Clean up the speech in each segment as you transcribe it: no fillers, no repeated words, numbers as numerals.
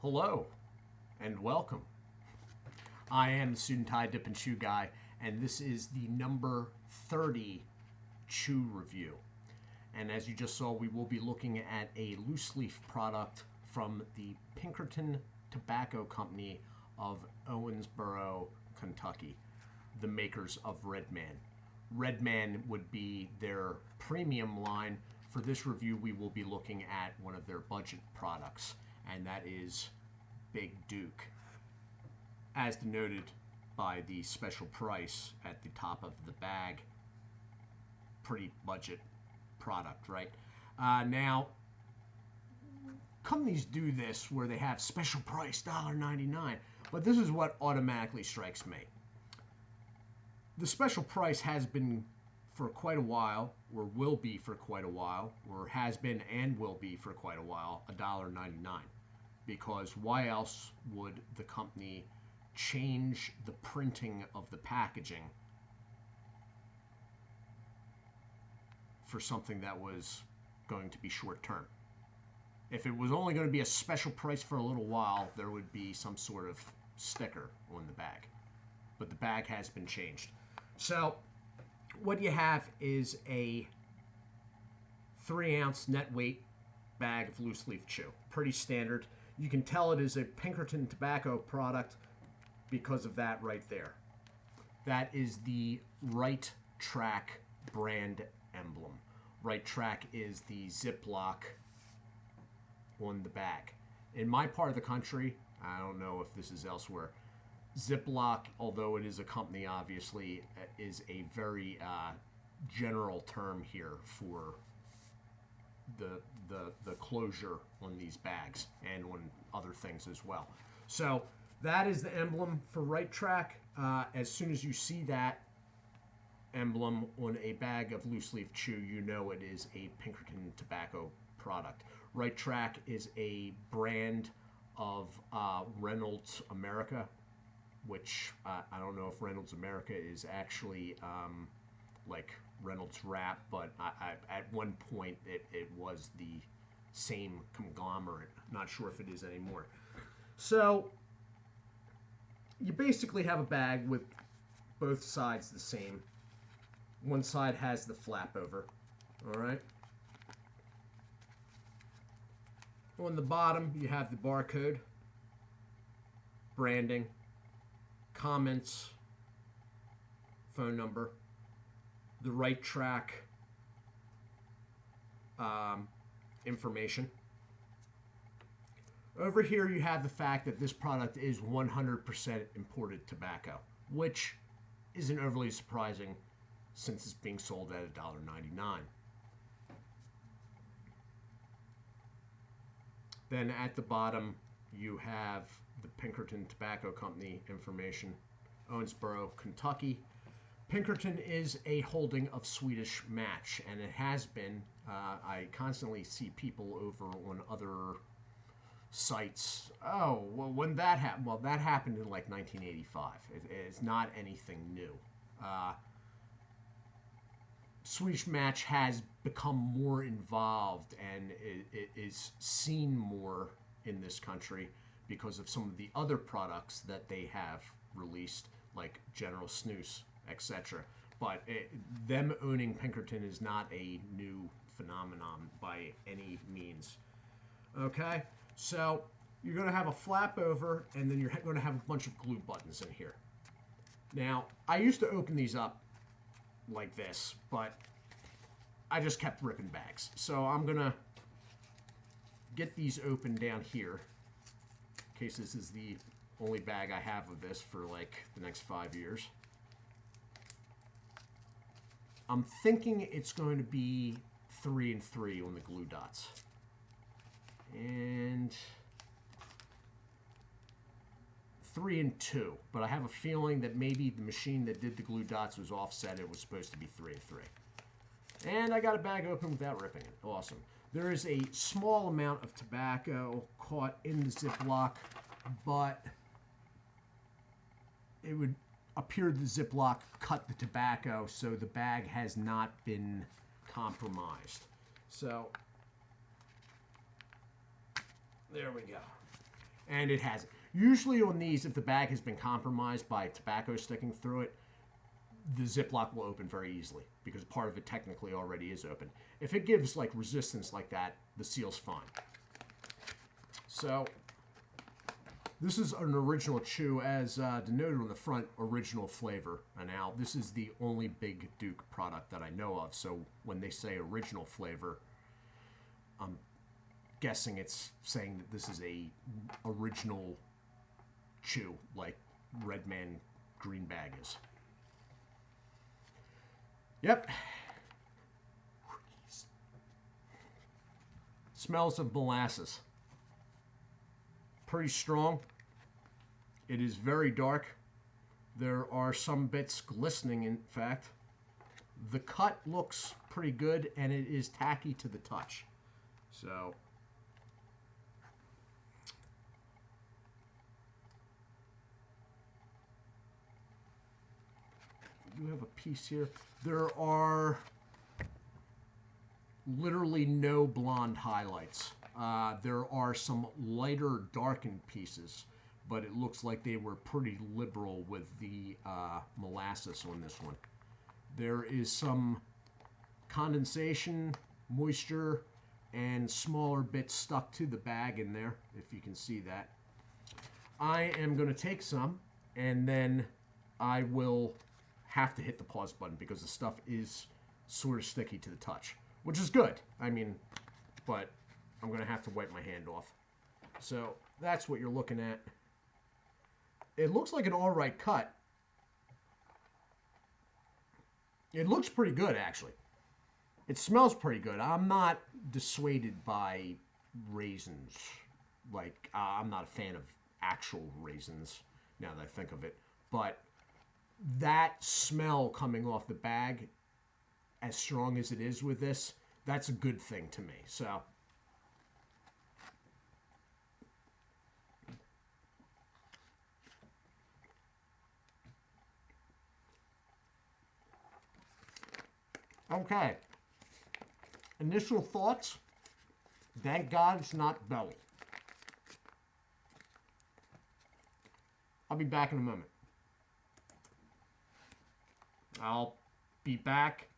Hello and welcome. I am the Suit&Tie Dip&ChewGuy, and this is the number 30 chew review. And as you just saw, we will be looking at a loose leaf product from the Pinkerton Tobacco Company of Owensboro, Kentucky, the makers of Redman. Redman would be their premium line. For this review, we will be looking at one of their budget products, and that is Big Duke, as denoted by the special price at the top of the bag. Pretty budget product, right? Now, companies do this where they have special price, $1.99, but this is what automatically strikes me. The special price has been for quite a while, or will be for quite a while, or has been and will be for quite a while, $1.99. Because why else would the company change the printing of the packaging for something that was going to be short term? If it was only going to be a special price for a little while, there would be some sort of sticker on the bag. But the bag has been changed. So what you have is a 3-ounce net weight bag of loose leaf chew. Pretty standard. You can tell it is a Pinkerton tobacco product because of that right there. That is the Right Track brand emblem. Right Track is the Ziploc on the bag. In my part of the country, I don't know if this is elsewhere, Ziploc, although it is a company, obviously, is a very general term here for the closure on these bags and on other things as well. So that is the emblem for Right Track. As soon as you see that emblem on a bag of loose leaf chew, you know it is a Pinkerton tobacco product. Right Track is a brand of Reynolds America, which I don't know if Reynolds America is actually like Reynolds Wrap, but at one point it was the same conglomerate. Not sure if it is anymore. So you basically have a bag with both sides the same. One side has the flap over, all right? On the bottom, you have the barcode, branding, comments, phone number, the Right Track information. Over here you have the fact that this product is 100% imported tobacco, which isn't overly surprising since it's being sold at $1.99. Then at the bottom you have the Pinkerton Tobacco Company information, Owensboro, Kentucky. Pinkerton is a holding of Swedish Match, and it has been. I constantly see people over on other sites. Oh, well, when that happened? Well, that happened in like 1985. It's not anything new. Swedish Match has become more involved and it is seen more in this country because of some of the other products that they have released, like General Snus, etc. But them owning Pinkerton is not a new phenomenon by any means. Okay, so you're going to have a flap over, and then you're going to have a bunch of glue buttons in here. Now, I used to open these up like this, but I just kept ripping bags. So I'm going to get these open down here, in case this is the only bag I have of this for like the next 5 years. I'm thinking it's going to be 3 and 3 on the glue dots. And 3 and 2, but I have a feeling that maybe the machine that did the glue dots was offset. It was supposed to be 3 and 3. And I got a bag open without ripping it. Awesome. There is a small amount of tobacco caught in the Ziploc, but it would appear the Ziploc cut the tobacco, so the bag has not been compromised. So there we go. And it hasn't. Usually on these, if the bag has been compromised by tobacco sticking through it, the Ziploc will open very easily because part of it technically already is open. If it gives like resistance like that, the seal's fine. So this is an original chew, as denoted on the front, original flavor. And now this is the only Big Duke product that I know of. So when they say original flavor, I'm guessing it's saying that this is a original chew, like Redman Green Bag is. Yep. Smells of molasses. Pretty strong. It is very dark. There are some bits glistening, in fact. The cut looks pretty good, and it is tacky to the touch. So, you have a piece here. There are literally no blonde highlights. There are some lighter darkened pieces, but it looks like they were pretty liberal with the molasses on this one. There is some condensation, moisture, and smaller bits stuck to the bag in there, if you can see that. I am going to take some, and then I will have to hit the pause button because the stuff is sort of sticky to the touch, which is good. I mean, but I'm going to have to wipe my hand off. So that's what you're looking at. It looks like an all right cut. It looks pretty good, actually. It smells pretty good. I'm not dissuaded by raisins. Like, I'm not a fan of actual raisins, now that I think of it. But that smell coming off the bag, as strong as it is with this, that's a good thing to me. So, okay. Initial thoughts. Thank God it's not belly. I'll be back in a moment. I'll be back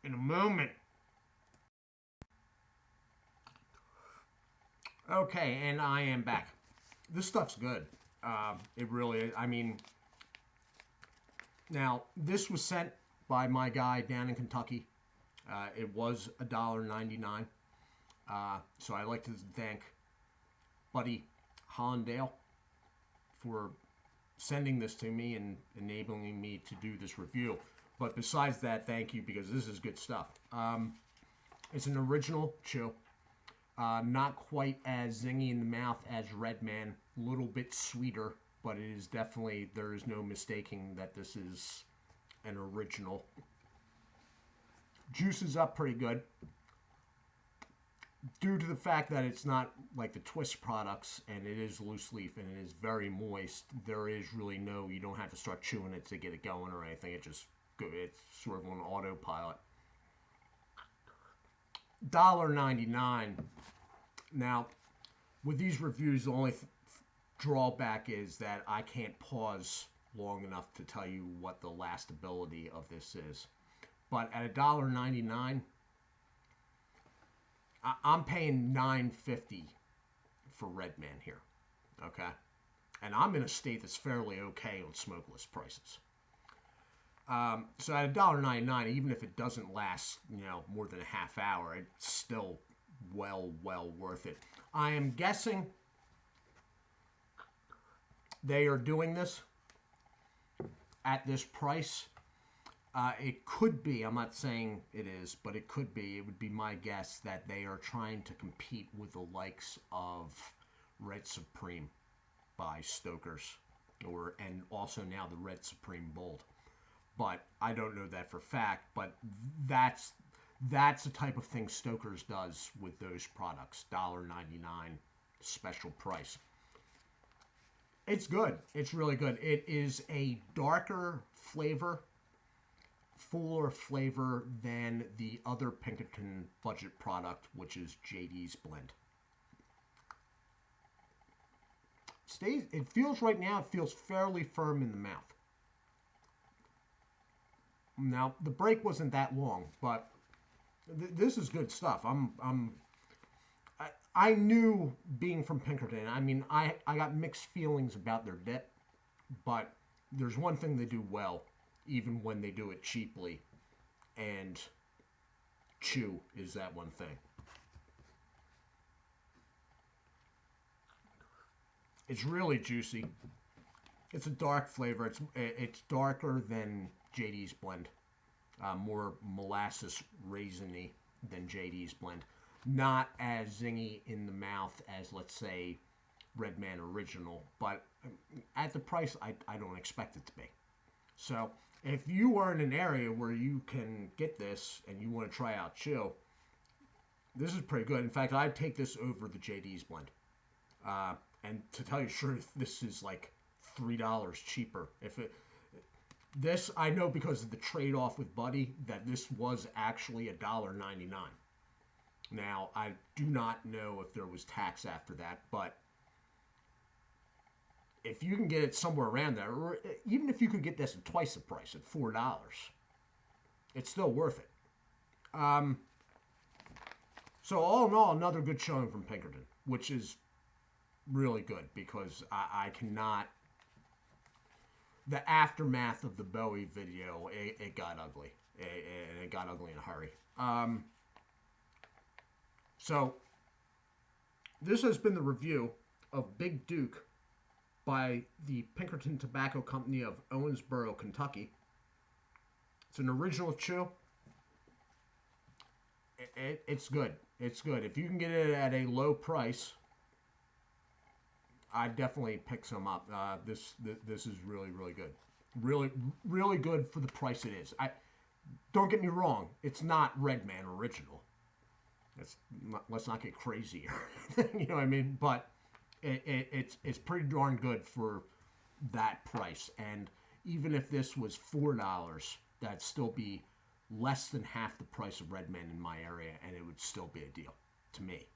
in a moment. Okay, and I am back. This stuff's good. It really is. I mean, now, this was sent by my guy down in Kentucky. It was $1.99. So I'd like to thank Buddy Hollandale for sending this to me and enabling me to do this review. But besides that, thank you, because this is good stuff. It's an original chew. Not quite as zingy in the mouth as Redman. A little bit sweeter, but it is definitely, there is no mistaking that this is an original. Juices up pretty good. Due to the fact that it's not like the Twist products, and it is loose leaf and it is very moist, there is really no, you don't have to start chewing it to get it going or anything. It just, it's sort of on autopilot. $1.99. Now, with these reviews, the only drawback is that I can't pause long enough to tell you what the lastability of this is. But at $1.99, I'm paying $9.50 for Redman here, okay? And I'm in a state that's fairly okay on smokeless prices. So at $1.99, even if it doesn't last, more than a half hour, it's still well worth it. I am guessing they are doing this at this price. It could be, I'm not saying it is, but it could be, it would be my guess that they are trying to compete with the likes of Red Supreme by Stoker's, and also now the Red Supreme Bold. But I don't know that for fact, but that's the type of thing Stoker's does with those products. $1.99 special price. It's good. It's really good. It is a darker flavor, fuller flavor than the other Pinkerton budget product, which is JD's Blend. stays. It feels right now. It feels fairly firm in the mouth. Now the break wasn't that long, but this is good stuff. I knew being from Pinkerton. I mean, I got mixed feelings about their dip, but there's one thing they do well, even when they do it cheaply, and chew is that one thing. It's really juicy. It's a dark flavor. It's darker than JD's blend, more molasses raisiny than JD's blend. Not as zingy in the mouth as, let's say, Red Man Original, but at the price, I don't expect it to be. So if you are in an area where you can get this and you want to try out Chew, this is pretty good. In fact, I'd take this over the JD's blend. And to tell you the truth, this is like $3 cheaper. This I know because of the trade-off with Buddy that this was actually $1.99. Now, I do not know if there was tax after that, but if you can get it somewhere around there, or even if you could get this at twice the price, at $4, it's still worth it. So all in all, another good showing from Pinkerton, which is really good because I cannot... The aftermath of the Bowie video, it got ugly. It got ugly in a hurry. So, this has been the review of Big Duke by the Pinkerton Tobacco Company of Owensboro, Kentucky. It's an original chew. It's good. It's good. If you can get it at a low price, I'd definitely pick some up. This is really, really good. Really, really good for the price it is. Don't get me wrong. It's not Red Man Original. Let's not get crazy here. You know what I mean? But it's pretty darn good for that price. And even if this was $4, that'd still be less than half the price of Red Man in my area, and it would still be a deal to me.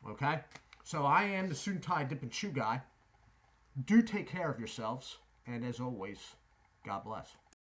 Okay? So I am the Suit&Tie Dip&Chew Guy. Do take care of yourselves, and as always, God bless.